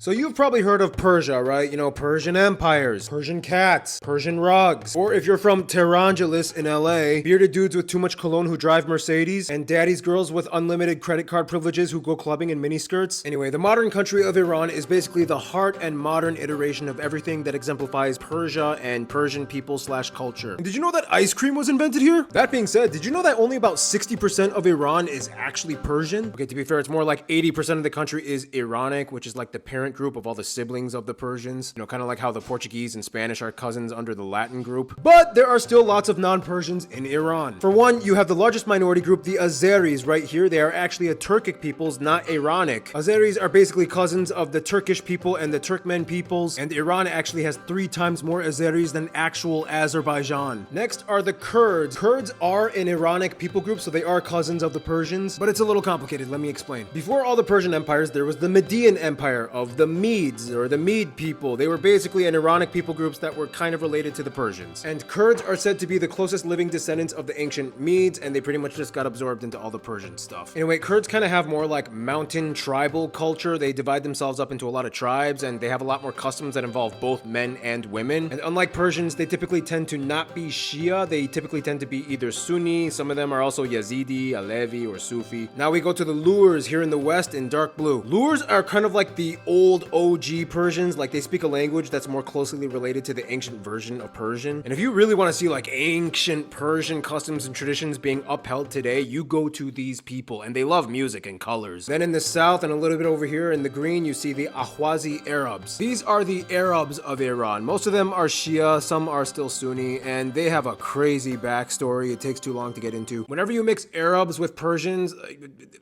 So you've probably heard of Persia, right? You know, Persian empires, Persian cats, Persian rugs. Or if you're from Tehrangelis in LA, bearded dudes with too much cologne who drive Mercedes, and daddy's girls with unlimited credit card privileges who go clubbing in miniskirts. Anyway, the modern country of Iran is basically the heart and modern iteration of everything that exemplifies Persia and Persian people slash culture. And did you know that ice cream was invented here? That being said, did you know that only about 60% of Iran is actually Persian? Okay, to be fair, it's more like 80% of the country is Iranic, which is like the parent group of all the siblings of the Persians. You know, kind of like how the Portuguese and Spanish are cousins under the Latin group. But there are still lots of non-Persians in Iran. For one, you have the largest minority group, the Azeris, right here. They are actually a Turkic peoples, not Iranic. Azeris are basically cousins of the Turkish people and the Turkmen peoples, and Iran actually has 3 times more Azeris than actual Azerbaijan. Next are the Kurds. Kurds are an Iranic people group, so they are cousins of the Persians, but it's a little complicated. Let me explain. Before all the Persian empires, there was the Median Empire of the Medes, or the Mede people. They were basically an Iranic people groups that were kind of related to the Persians. And Kurds are said to be the closest living descendants of the ancient Medes, and they pretty much just got absorbed into all the Persian stuff. Anyway, Kurds kind of have more like mountain tribal culture. They divide themselves up into a lot of tribes, and they have a lot more customs that involve both men and women. And unlike Persians, they typically tend to not be Shia. They typically tend to be either Sunni. Some of them are also Yazidi, Alevi, or Sufi. Now we go to the Lurs here in the west in dark blue. Lurs are kind of like the old OG Persians. Like, they speak a language that's more closely related to the ancient version of Persian. And if you really want to see like ancient Persian customs and traditions being upheld today, you go to these people, and they love music and colors. Then in the south and a little bit over here in the green, you see the Ahwazi Arabs. These are the Arabs of Iran. Most of them are Shia, some are still Sunni, and they have a crazy backstory. It takes too long to get into. Whenever you mix Arabs with Persians,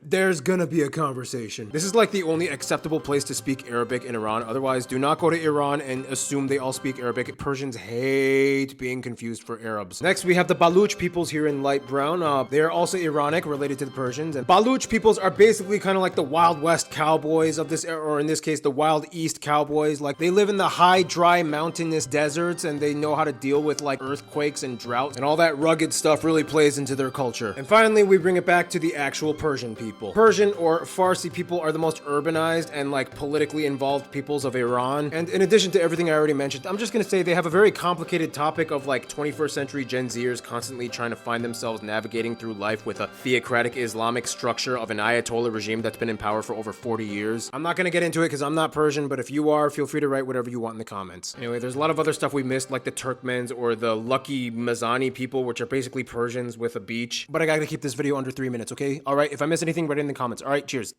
there's gonna be a conversation. This is like the only acceptable place to speak Arabic in Iran. Otherwise, do not go to Iran and assume they all speak Arabic. Persians hate being confused for Arabs. Next, we have the Baluch peoples here in light brown. They are also Iranic, related to the Persians. And Baluch peoples are basically kind of like the Wild West cowboys of this era, or in this case, the Wild East cowboys. Like, they live in the high, dry, mountainous deserts, and they know how to deal with like earthquakes and droughts, and all that rugged stuff really plays into their culture. And finally, we bring it back to the actual Persian people. Persian or Farsi people are the most urbanized and like politically involved peoples of Iran. And in addition to everything I already mentioned, I'm just gonna say they have a very complicated topic of like 21st century Gen Zers constantly trying to find themselves navigating through life with a theocratic Islamic structure of an Ayatollah regime that's been in power for over 40 years. I'm not gonna get into it because I'm not Persian, but if you are, feel free to write whatever you want in the comments. Anyway, there's a lot of other stuff we missed, like the Turkmens or the Lucky Mazani people, which are basically Persians with a beach. But I gotta keep this video under 3 minutes, okay? Alright, if I miss anything, write it in the comments. Alright, cheers.